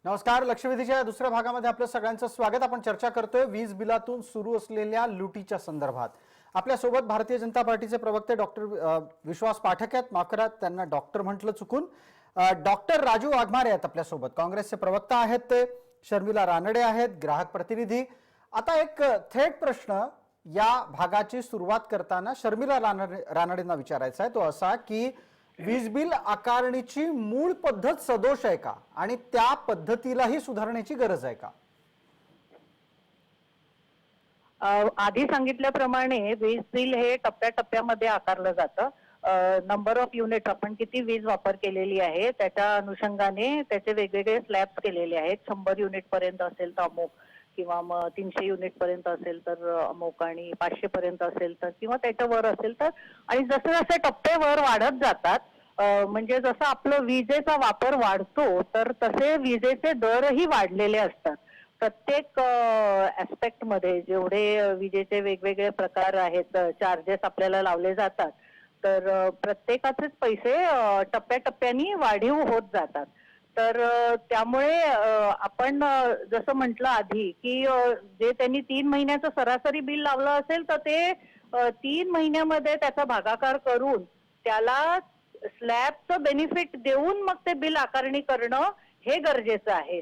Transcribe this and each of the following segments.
नमस्कार. लक्षवेधीच्या दुसऱ्या भागामध्ये आपलं सगळ्यांचं स्वागत. आपण चर्चा करतोय वीज बिलातून सुरू असलेल्या लुटीच्या संदर्भात. आपल्या सोबत भारतीय जनता पार्टीचे प्रवक्ते डॉक्टर विश्वास पाठक आहेत. माफ करा, त्यांना डॉक्टर म्हटलं चुकून. डॉक्टर राजू वाघमारे आहेत आपल्या सोबत. काँग्रेसचे प्रवक्ता आहेत ते. शर्मिला रानडे आहेत, ग्राहक प्रतिनिधी. आता एक थेट प्रश्न या भागाची सुरुवात करताना शर्मिला रानडेंना विचारायचा आहे, तो असा की वीज बिल आकारणीची मूळ पद्धत सदोष आहे का आणि त्या पद्धतीलाही सुधारण्याची गरज आहे का? आधी सांगितल्याप्रमाणे वीज बिल हे टप्प्याटप्प्यामध्ये आकारलं जातं. नंबर ऑफ युनिट, आपण किती वीज वापर केलेली आहे त्याच्या अनुषंगाने त्याचे वेगवेगळे स्लॅब्स केलेले आहेत. 100 युनिट पर्यंत असेल तर अमुक, किंवा मग 300 युनिट पर्यंत असेल तर अमुक, आणि 500 पर्यंत असेल तर, किंवा त्याच्यावर असेल तर. आणि जसे जसे टप्पे वर वाढत जातात, म्हणजे जसं आपलं विजेचा वापर वाढतो तर तसे विजेचे दरही वाढलेले असतात. प्रत्येक ऍस्पेक्ट मध्ये जेवढे विजेचे वेगवेगळे प्रकार आहेत, चार्जेस आपल्याला लावले जातात, तर प्रत्येकाचेच पैसे टप्प्याटप्प्याने वाढीव होत जातात. तर त्यामुळे आपण जसं म्हटलं आधी की जे त्यांनी 3 महिन्याचं सरासरी बिल लावलं असेल तर ते 3 महिन्यामध्ये त्याचा भागाकार करून त्याला स्लॅबचं बेनिफिट देऊन मग ते बिल आकारणी करणं हे गरजेचं आहे.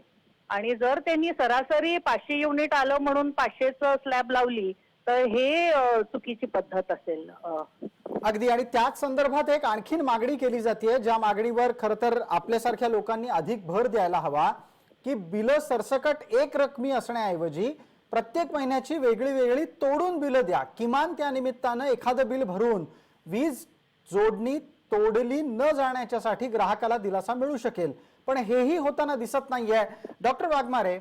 आणि जर त्यांनी सरासरी 500 युनिट आलं म्हणून 500चं स्लॅब लावली तर हे चुकीची पद्धत असेल. अगदी. आणि त्याच संदर्भात एक आणखीन मागणी केली जाते, ज्या मागणीवर खरं तर आपल्यासारख्या लोकांनी अधिक भर द्यायला हवा, की बिलं सरसकट एक रकमी असण्याऐवजी प्रत्येक महिन्याची वेगळी वेगळी तोडून बिलं द्या. किमान त्या निमित्तानं एखादं बिल भरून वीज जोडणी तोडली न जाण्याच्यासाठी ग्राहकाला दिलासा मिळू शकेल. पण हेही होताना दिसत नाहीये. डॉक्टर वाघमारे,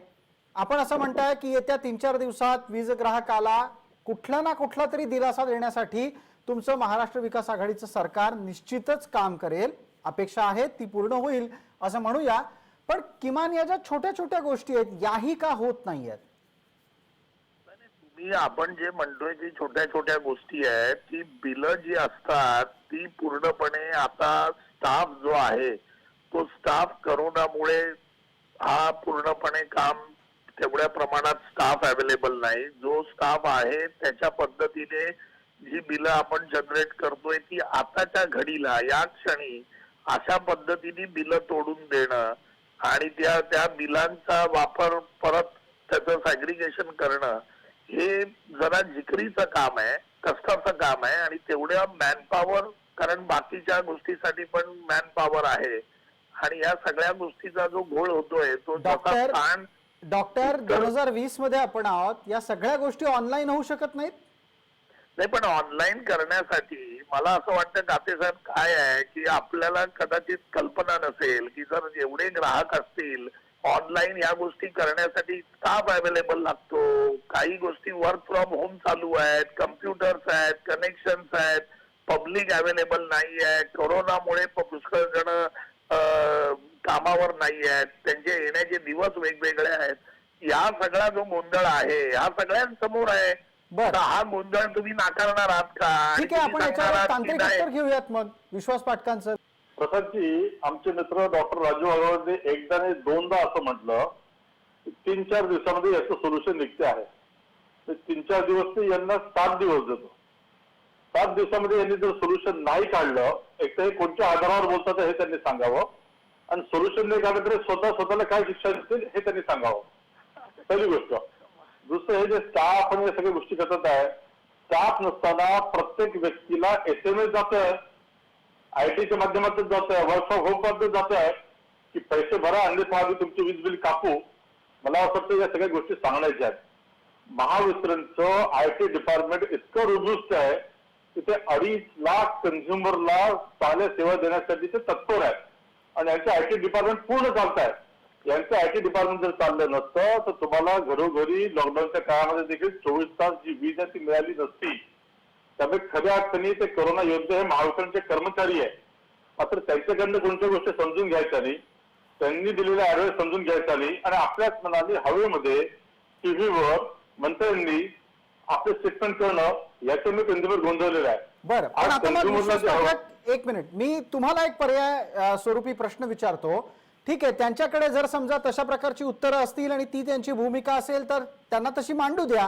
आपण असं म्हणताय की येत्या 3-4 दिवसात वीज ग्राहकाला कुठला ना कुठला तरी दिलासा देण्यासाठी तुमचं महाराष्ट्र विकास आघाडीचं सरकार निश्चितच काम करेल. अपेक्षा आहे ती पूर्ण होईल असं म्हणूया. पण किमान या ज्या छोट्या छोट्या गोष्टी आहेत याही का होत नाहीयेत? आपण जे म्हणतोय की छोट्या छोट्या गोष्टी आहेत, ती बिलं जी असतात ती पूर्णपणे आता स्टाफ जो आहे तो स्टाफ करोनामुळे हा पूर्णपणे काम तेवढ्या प्रमाणात स्टाफ अवेलेबल नाही. जो स्टाफ आहे त्याच्या पद्धतीने जी बिलं आपण जनरेट करतोय ती आताच्या घडीला या क्षणी अशा पद्धतीने बिलं तोडून देणं आणि त्या बिलांचा वापर परत त्याचं सॅग्रिगेशन करणं हे जरा जिकरीचं काम आहे, कष्टाचं काम आहे. आणि तेवढ्या मॅनपॉवर, कारण बाकीच्या गोष्टीसाठी पण मॅनपॉवर आहे, आणि या सगळ्या गोष्टीचा जो घोळ होतोय तो डॉक्टर 2020 मध्ये आपण आहोत. या सगळ्या गोष्टी ऑनलाईन होऊ शकत नाहीत? नाही, पण ऑनलाईन करण्यासाठी मला असं वाटतं दाते साहेब काय आहे की आपल्याला कदाचित कल्पना नसेल की जर एवढे ग्राहक असतील ऑनलाईन या गोष्टी करण्यासाठी स्टाफ अवेलेबल लागतो. काही गोष्टी वर्क फ्रॉम होम चालू आहेत, कम्प्युटर्स आहेत, कनेक्शन्स आहेत, पब्लिक अवेलेबल नाही आहे. कोरोनामुळे पुष्कळ जण कामावर नाही आहेत, त्यांचे येण्याचे दिवस वेगवेगळे आहेत. या सगळा जो गोंधळ आहे हा सगळ्यांसमोर आहे. हा गोंधळ तुम्ही नाकारणार आहात का? ठीक आहे, आपण याच्यावर तांत्रिक उत्तर घेऊयात मग विश्वास पाटकांचं. प्रसादजी, आमचे मित्र डॉक्टर राजू वाघमारे एकदा नाही दोनदा असं म्हटलं 3-4 दिवसामध्ये याचं सोल्युशन निघते आहे. 3-4 दिवस ते यांना 7 दिवस देतो. 7 दिवसामध्ये यांनी जर सोल्युशन नाही काढलं, एक तर हे कोणत्या आधारावर बोलतात हे त्यांनी सांगावं, आणि सोल्युशन नाही काढलं तरी स्वतःला काय शिक्षा देतील हे त्यांनी सांगावं. पहिली गोष्ट. दुसरं, हे जे स्टाफ आणि सगळ्या गोष्टी करतात आहे, स्टाफ नसताना प्रत्येक व्यक्तीला SMS जात आहे, IT च्या माध्यमातून जात आहे, वर्क फ्रॉम होम मध्ये जात आहे की पैसे भरा अन्यथा आम्ही तुमचे वीज बिल कापू. मला असं वाटतं या सगळ्या गोष्टी सांगण्याच्या आहेत. महावितरणचं IT डिपार्टमेंट इतकं रोबस्ट आहे की ते 2.5 लाख कन्झ्युमरला चांगल्या सेवा देण्यासाठी ते तत्पर आहे, आणि यांचं IT डिपार्टमेंट पूर्ण चालत आहे. यांचं IT डिपार्टमेंट जर चाललं नसतं तर तुम्हाला घरोघरी लॉकडाऊनच्या काळामध्ये देखील 24 तास जी वीज आहे ती मिळाली नसती. त्यामुळे खऱ्या अर्थाने ते कोरोना योद्धे हे महावितरणचे कर्मचारी आहे. मात्र त्यांच्याकडनं कोणत्या गोष्टी समजून घ्यायच्या नाही, त्यांनी दिलेल्या ऍडवाइस समजून घ्यायचा नाही, आणि आपल्याच मनाने हवेमध्ये टीव्हीवर मंत्र्यांनी आपले स्टेटमेंट करणं याच्यामुळे कंझ्युमर गोंधळलेला आहे. बरं, पण आता मग एक मिनिट, मी तुम्हाला एक पर्याय स्वरूपी प्रश्न विचारतो. ठीक आहे, त्यांच्याकडे जर समजा तशा प्रकारची उत्तरं असतील आणि ती त्यांची भूमिका असेल तर त्यांना तशी मांडू द्या.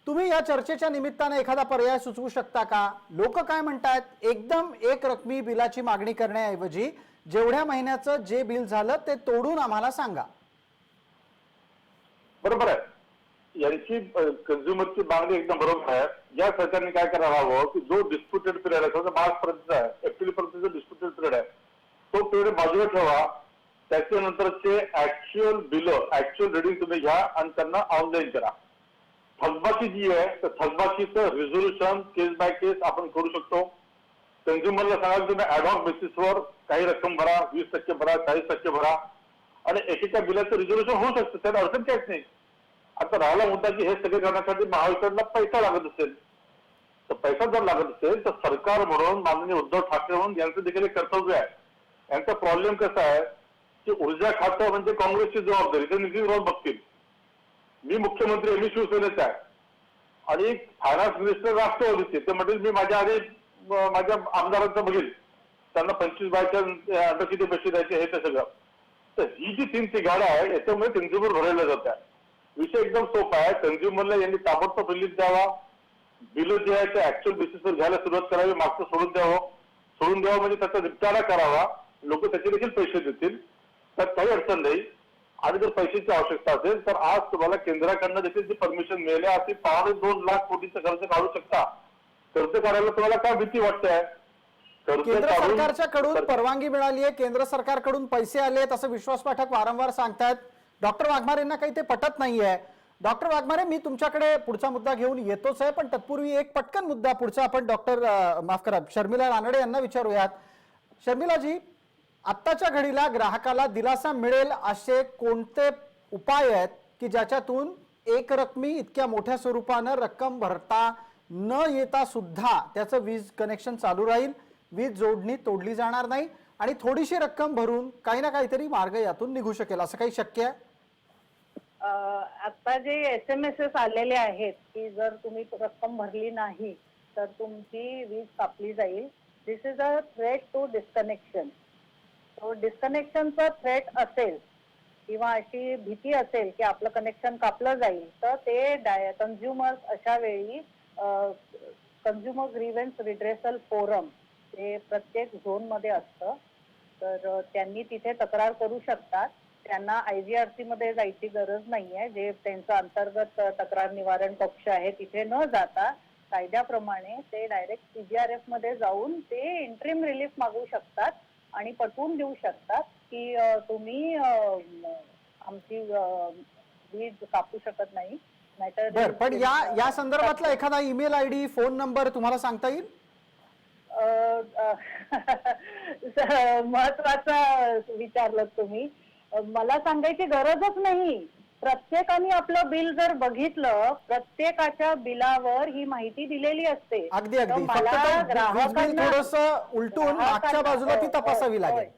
तुम्ही या चर्चेच्या निमित्ताने एखादा पर्याय सुचवू शकता का? लोक काय म्हणतात, एकदम एक रकमी बिलाची मागणी करण्याऐवजी जेवढ्या महिन्याचं जे बिल झालं ते तोडून आम्हाला सांगा. बरोबर आहे, यांची कंझ्युमरची मागणी एकदम बरोबर आहे. या सरकारने काय करायला हवं की जो डिस्प्युटेड पिरियड आहे, समजा मार्च पर्यंत आहे, एप्रिल पर्यंत डिस्प्युटेड पिरियड आहे, तो पिरियड बाजूला ठेवा. त्याच्यानंतरचे ऍक्च्युअल ऍक्च्युअल रिडिंग तुम्ही घ्या आणि त्यांना ऑनलाईन करा. थकबाकी जी आहे तर थकबाकीचं रिझोल्युशन केस बाय केस आपण करू शकतो. कंझ्युमरला सांगा तुम्ही ऍडव्हान्स बेसिसवर काही रक्कम भरा, 20% भरा, 40% भरा आणि एकेका बिलाचं रिझोल्युशन होऊ शकतं, त्याला अडचण काहीच नाही. आता राहिला मुद्दा की हे सगळे करण्यासाठी महावितरणला पैसा लागत असेल, तर पैसा जर लागत असेल तर सरकार म्हणून माननीय उद्धव ठाकरे म्हणून यांचं देखील एक कर्तव्य आहे. यांचा प्रॉब्लेम कसा आहे की ऊर्जा खातं म्हणजे काँग्रेसची जबाबदारी, ते निधी रोज बघतील. मी मुख्यमंत्री आहे, मी शिवसेनेचा आहे आणि फायनान्स मिनिस्टर राष्ट्रवादीचे, ते म्हणजे मी माझ्या आधी माझ्या आमदारांचं बघेल, त्यांना 25 बायच्या अंडर किती पैसे द्यायचे हे ते सगळं. तर ही जी 3 तिघाडं आहे याच्यामुळे कंझ्युमर भरवलं जात आहे. विषय एकदम सोपा आहे, कंझ्युमरला यांनी ताबडतोब रिलीफ द्यावा, बिल जे आहे ते ऍक्च्युअल बेसिसवर घ्यायला सुरुवात करावी, मागचं सोडून द्यावं म्हणजे त्याचा निपटारा करावा, लोक त्याचे देखील पैसे देतील, त्यात काही अडचण नाही. आणि जर पैशाची आवश्यकता असेल तर आज तुम्हाला केंद्राकडनं देखील जी परमिशन मिळेल, अशी 2.5 लाख कोटीचं कर्ज काढू शकता. कर्ज काढायला तुम्हाला काय भीती वाटते? केंद्र सरकारच्या कडून परवानगी मिळाली आहे, केंद्र सरकारकडून पैसे आले आहेत असं विश्वास पाठक वारंवार सांगतात. डॉक्टर वाघमारेंना काही ते पटत नाहीये. डॉक्टर वाघमारे, मी तुमच्याकडे पुढचा मुद्दा घेऊन येतोच आहे, पण तत्पूर्वी एक पटकन मुद्दा पुढचा आपण शर्मिला रानडे यांना विचारूयात. शर्मिलाजी, आत्ताच्या घडीला ग्राहकाला दिलासा मिळेल असे कोणते उपाय आहेत की ज्याच्यातून एक रकमी इतक्या मोठ्या स्वरूपानं रक्कम भरता न येता सुद्धा त्याचं वीज कनेक्शन चालू राहील, वीज जोडणी तोडली जाणार नाही आणि थोडीशी रक्कम भरून काही ना काहीतरी मार्ग यातून निघू शकेल, असं काही शक्य आहे? आता जे SMS आलेले आहेत की जर तुम्ही रक्कम भरली नाही तर तुमची वीज कापली जाईल, this is a threat to disconnection. तो डिस्कनेक्शनचा थ्रेट असेल किंवा अशी भीती असेल की आपलं कनेक्शन कापलं जाईल तर ते कंझ्युमर्स अशा वेळी कंझ्युमर ग्रीव्हन्स रिड्रेसल फोरम हे प्रत्येक झोन मध्ये असतं, तर त्यांनी तिथे तक्रार करू शकतात. त्यांना IGRC मध्ये जायची गरज नाहीये, जे त्यांचं अंतर्गत तक्रार निवारण कक्ष आहे तिथे न जाता कायद्याप्रमाणे ते डायरेक्ट CGRF मध्ये जाऊन ते इंटरिम रिलीफ मागू शकतात आणि पटवून देऊ शकतात की तुम्ही आमची वीज कापू शकत नाही. नाहीतर पण या संदर्भातला एखादा ईमेल ID, फोन नंबर तुम्हाला सांगता येईल? महत्वाचं विचारलं तुम्ही. मला सांगायची गरजच नाही. प्रत्येकाने आपलं बिल जर बघितलं, प्रत्येकाच्या बिलावर ही माहिती दिलेली असते. अगदी अगदी, थोडंसं उलटून मागच्या बाजूला ती तपासावी लागेल.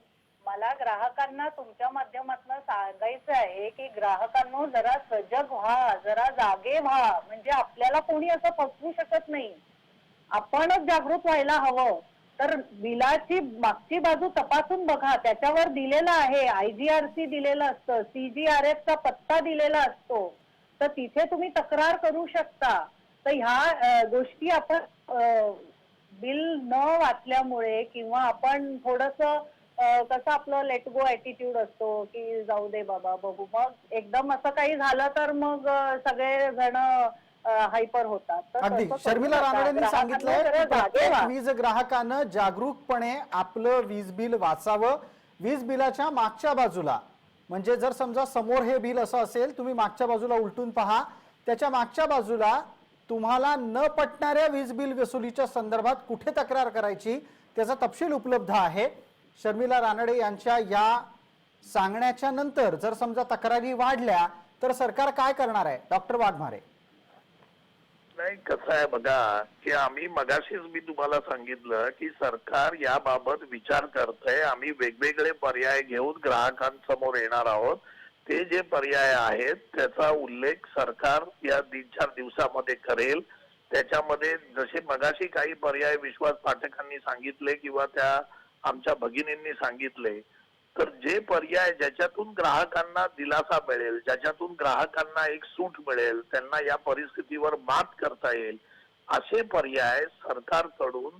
मला ग्राहकांना तुमच्या माध्यमातून सांगायचं आहे की ग्राहकांनो जरा सजग व्हा, जरा जागे व्हा, म्हणजे आपल्याला कोणी असं फसवू शकत नाही. आपणच जागृत व्हायला हवं. तर बिलाची मागची बाजू तपासून बघा, त्याच्यावर दिलेलं आहे, IGRC दिलेलं असतं, CGRF चा पत्ता दिलेला असतो, तर तिथे तुम्ही तक्रार करू शकता. तर ह्या गोष्टी आपण बिल न वाचल्यामुळे किंवा आपण थोडंसं कसं आपलं लेट गो ऍटिट्यूड असतो की जाऊ दे बाबा बघू, मग एकदम असं काही झालं तर मग सगळे जण हायपर होतात. अगदी शर्मिला रानडेंनी सांगितलंय प्रत्येक वीज ग्राहकानं जागरूकपणे आपलं वीज बिल वाचावं. वीज बिलाच्या मागच्या बाजूला, म्हणजे जर समजा समोर हे बिल असं असेल, तुम्ही मागच्या बाजूला उलटून पहा, त्याच्या मागच्या बाजूला तुम्हाला न पटणाऱ्या वीज बिल वसुलीच्या संदर्भात कुठे तक्रार करायची त्याचा तपशील उपलब्ध आहे. शर्मिला रानडे यांच्या या सांगण्याच्या नंतर जर समजा तक्रारी वाढल्या तर सरकार काय करणार आहे? डॉक्टर वाघमारे. नाही, कसं आहे बघा की आम्ही मगाशीच मी तुम्हाला सांगितलं की सरकार याबाबत विचार करतंय. आम्ही वेगवेगळे पर्याय घेऊन ग्राहकांसमोर येणार आहोत. ते जे पर्याय आहेत त्याचा उल्लेख सरकार या 3-4 दिवसामध्ये करेल. त्याच्यामध्ये जसे मगाशी काही पर्याय विश्वास पाठकांनी सांगितले किंवा त्या आमच्या भगिनींनी सांगितले, तर जे पर्याय ज्याच्यातून ग्राहकांना दिलासा मिळेल, ज्याच्यातून ग्राहकांना एक सूट मिळेल, त्यांना या परिस्थितीवर मात करता येईल, असे पर्याय सरकारकडून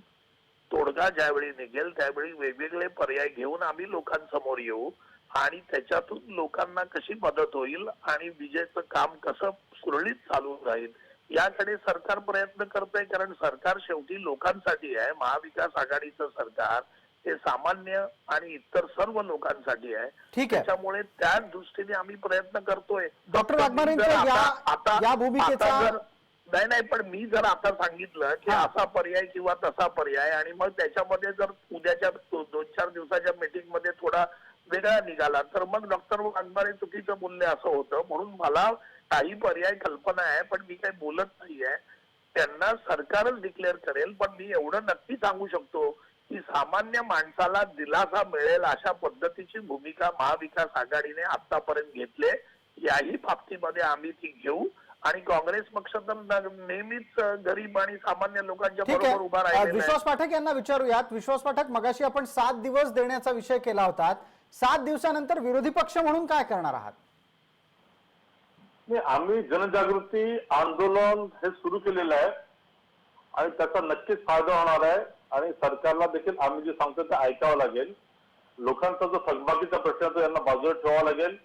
तोडगा ज्यावेळी निघेल त्यावेळी वेगवेगळे पर्याय घेऊन आम्ही लोकांसमोर येऊ आणि त्याच्यातून लोकांना कशी मदत होईल आणि विजेचं काम कसं सुरळीत चालू राहील याकडे सरकार प्रयत्न करतंय. कारण सरकार शेवटी लोकांसाठी आहे. महाविकास आघाडीचं सरकार हे सामान्य आणि इतर सर्व लोकांसाठी आहे. ठीक आहे. त्याच्यामुळे त्या दृष्टीने आम्ही प्रयत्न करतोय. डॉक्टर वाघमारेंच्या या भूमिकेचा नाही पण मी जर आता सांगितलं की असा पर्याय किंवा तसा पर्याय आणि मग त्याच्यामध्ये जर उद्याच्या 2-4 दिवसाच्या मीटिंग मध्ये थोडा वेगळा निघाला तर मग डॉक्टर वाघमारे चुकीचं बोलले असं होतं. म्हणून मला काही पर्याय कल्पना आहे पण मी काही बोलत नाहीये. त्यांना सरकारच डिक्लेअर करेल. पण मी एवढं नक्की सांगू शकतो की सामान्य माणसाला दिलासा मिळेल अशा पद्धतीची भूमिका महाविकास आघाडीने आतापर्यंत घेतले. याही बाबतीमध्ये आम्ही ती घेऊ आणि काँग्रेस पक्ष तर नेहमीच गरीब आणि सामान्य लोकांच्या ठीक बरोबर उभा आहे. राहिलेला विश्वास पाठक यांना विचारूयात. विश्वास पाठक, मगाशी आपण 7 दिवस देण्याचा विषय केला होता. 7 दिवसानंतर विरोधी पक्ष म्हणून काय करणार आहात? आम्ही जनजागृती आंदोलन हे सुरू केलेलं आहे आणि त्याचा नक्कीच फायदा होणार आहे आणि सरकारला देखील आम्ही जे सांगतो ते ऐकावं लागेल. लोकांचा जो थकबाकीचा प्रश्न आहे तो यांना बाजूला ठेवावा लागेल.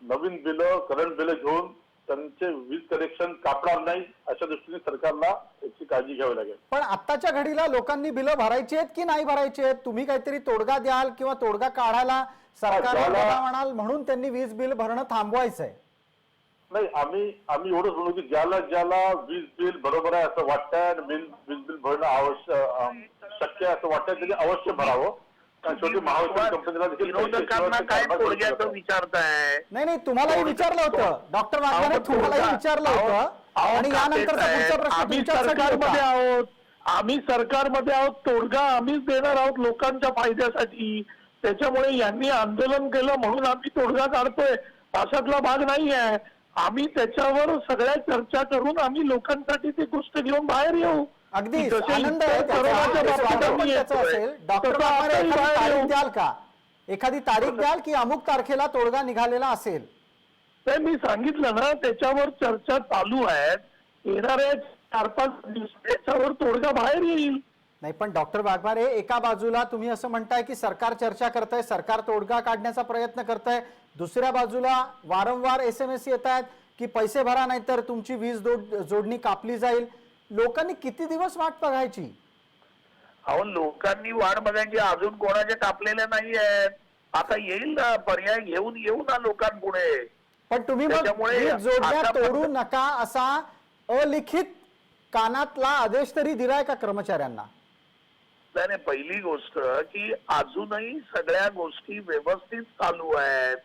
नवीन बिलं, करंट बिलं घेऊन त्यांचे वीज कनेक्शन कापणार नाही अशा दृष्टीने सरकारला याची काळजी घ्यावी लागेल. पण आत्ताच्या घडीला लोकांनी बिलं भरायची आहेत की नाही भरायची आहेत? तुम्ही काहीतरी तोडगा द्याल किंवा तोडगा काढायला सरकारला म्हणाल म्हणून त्यांनी वीज बिल भरणं थांबवायचंय? नाही, आम्ही एवढंच म्हणू की ज्याला वीज बिल बरोबर आहे असं वाटतंय आणि वीज बिल भरणं शक्य आहे असं वाटतंय त्यांनी अवश्य भरावं. शेवटी महावितरण कंपनीला देखील विरोधकांना काय तोडग्याचं विचारताय? नाही, तुम्हालाही विचारलं होतं डॉक्टर वाघमारे, तुम्हालाही विचारलं होतं आणि यानंतरचा पुढचा प्रश्न आम्ही तुमच्यासाठी सरकारमध्ये होता. आहोत. आम्ही सरकारमध्ये आहोत. तोडगा आम्हीच देणार आहोत लोकांच्या फायद्यासाठी. त्याच्यामुळे यांनी आंदोलन केलं म्हणून आम्ही तोडगा काढतोय अशातला भाग नाही आहे. आम्ही त्याच्यावर सगळ्या चर्चा करून आम्ही लोकांसाठी ती गोष्ट घेऊन बाहेर येऊ. अगदी जसे आनंद आहे इतर त्याचा. कोरोनाच्या स्वागत बाबतीत पण आम्ही त्याचं येतोय. असेल. डॉक्टर तसं वाघमारे, आताही एखादी बाहेर तारीख येऊ. द्याल का? एखादी तारीख द्याल की अमुक तारखेला तोडगा निघालेला असेल? ते मी सांगितलं ना त्याच्यावर चर्चा चालू आहेत. येणाऱ्या 4-5 दिवसात त्याच्यावर तोडगा बाहेर येईल. नाही, पण डॉक्टर वाघमारे, एका बाजूला तुम्ही असं म्हणताय की सरकार चर्चा करतंय, सरकार तोडगा काढण्याचा प्रयत्न करतंय, दुसऱ्या बाजूला वारंवार SMS येत आहेत की पैसे भरा नाही तर तुमची वीज जोडणी कापली जाईल. लोकांनी किती दिवस वाट बघायची? अहो, लोकांनी वाट बघायची. अजून कोणाचे कापलेले नाही आहेत. आता येईल ना, पर्याय घेऊन येऊ ना लोकांपुढे. पण तुम्ही मग त्याच्यामुळे वीज जोडण्या आता तोडू नका असा अलिखित कानातला आदेश तरी दिलाय का कर्मचाऱ्यांना? नाही, पहिली गोष्ट की अजूनही सगळ्या गोष्टी व्यवस्थित चालू आहेत.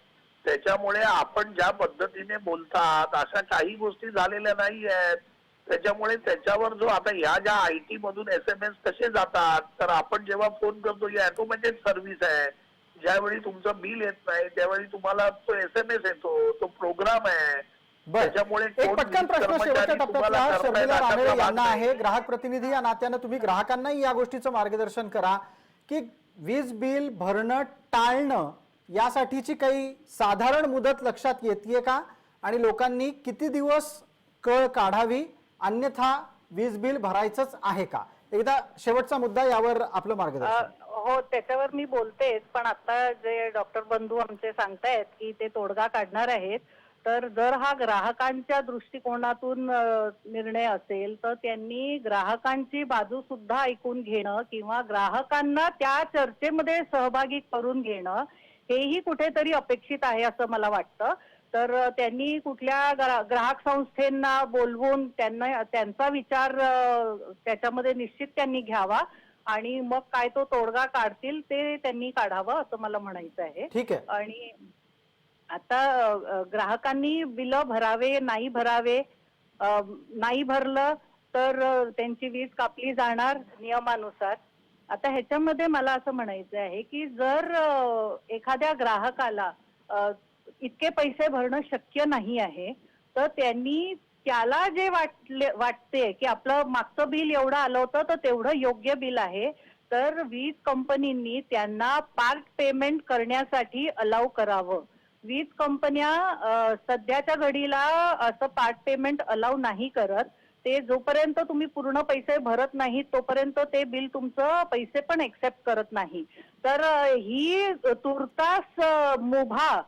त्याच्यामुळे आपण ज्या पद्धतीने बोलतात अशा काही गोष्टी झालेल्या नाही आहेत. त्याच्यामुळे त्याच्यावर जो आता ह्या ज्या IT मधून SMS कसे जातात तर आपण जेव्हा फोन करतो ही ऑटोमॅटिक सर्व्हिस आहे. ज्यावेळी तुमचं बिल येत नाही त्यावेळी तुम्हाला तो SMS येतो. तो प्रोग्राम आहे. त्याच्यामुळे एक पटकन प्रश्न शेवटच्या टप्प्यातला शर्मिला रानडे यांना आहे. ग्राहक प्रतिनिधी या नात्यानं तुम्ही ग्राहकांनाही या गोष्टीचं मार्गदर्शन करा की वीज बिल भरणं टाळणं यासाठीची काही साधारण मुदत लक्षात येते का आणि लोकांनी किती दिवस कळ काढावी, अन्यथा वीज बिल भरायचंच आहे का? एकदा शेवटचा मुद्दा यावर आपलं मार्गदर्शन. हो, त्याच्यावर मी बोलतेच. पण आता जे डॉक्टर बंधू आमचे सांगतायत की ते तोडगा काढणार आहेत, तर जर हा ग्राहकांच्या दृष्टिकोनातून निर्णय असेल तर त्यांनी ग्राहकांची बाजू सुद्धा ऐकून घेणं किंवा ग्राहकांना त्या चर्चेमध्ये सहभागी करून घेणं हेही कुठेतरी अपेक्षित आहे असं मला वाटतं. तर त्यांनी कुठल्या ग्राहक संस्थेंना बोलवून त्यांचा विचार त्याच्यामध्ये निश्चित त्यांनी घ्यावा आणि मग काय तो तोडगा काढतील ते त्यांनी काढावं असं मला म्हणायचं आहे. ठीक आहे. आणि आता ग्राहकांनी बिलं भरावे नाही भरावे, नाही भरलं तर त्यांची वीज कापली जाणार नियमानुसार. आता ह्याच्यामध्ये मला असं म्हणायचं आहे की जर एखाद्या ग्राहकाला इतके पैसे भरणं शक्य नाही आहे तर त्यांनी त्याला जे वाटते की आपलं मागचं बिल एवढं आलं होतं तर तेवढं योग्य बिल आहे तर वीज कंपनींनी त्यांना पार्ट पेमेंट करण्यासाठी अलाव करावं. वीज कंपन्या सध्याच्या घडीला असं पार्ट पेमेंट अलाव नाही करत. ते जोपर्यंत तुम्ही पूर्ण पैसे भरत नाही तोपर्यंत ते बिल तुमचं पैसे पण एक्सेप्ट करत नाही. तर ही तुर्तास मुभा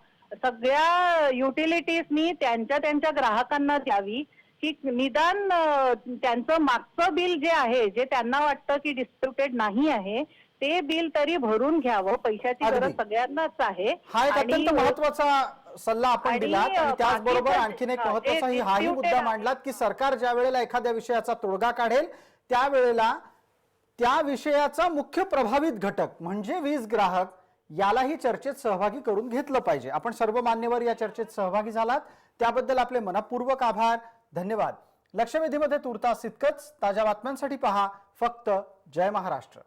सगळ्या युटिलिटीजनी त्यांच्या ग्राहकांना द्यावी की निदान त्यांचं मागचं बिल जे आहे, जे त्यांना वाटतं की डिस्प्युटेड नाही आहे, ते बिल तरी भरून घ्यावं. पैशाची अगदी. गरज सगळ्यांनाच आहे. हा एक अत्यंत महत्वाचा सल्ला आपण आणि दिलात आणि त्याचबरोबर बाकीचं आणखीन एक जे महत्वाचा हाही मुद्दा disputed मांडलात की सरकार ज्या वेळेला एखाद्या विषयाचा तोडगा काढेल त्यावेळेला त्या विषयाचा मुख्य प्रभावित घटक म्हणजे वीज ग्राहक यालाही चर्चेत सहभागी करून घेतलं पाहिजे. आपण सर्व मान्यवर या चर्चेत सहभागी झालात त्याबद्दल आपले मनपूर्वक आभार, धन्यवाद. लक्षवेधीमध्ये तुर्तास इतकंच. ताज्या बातम्यांसाठी पहा फक्त जय महाराष्ट्र.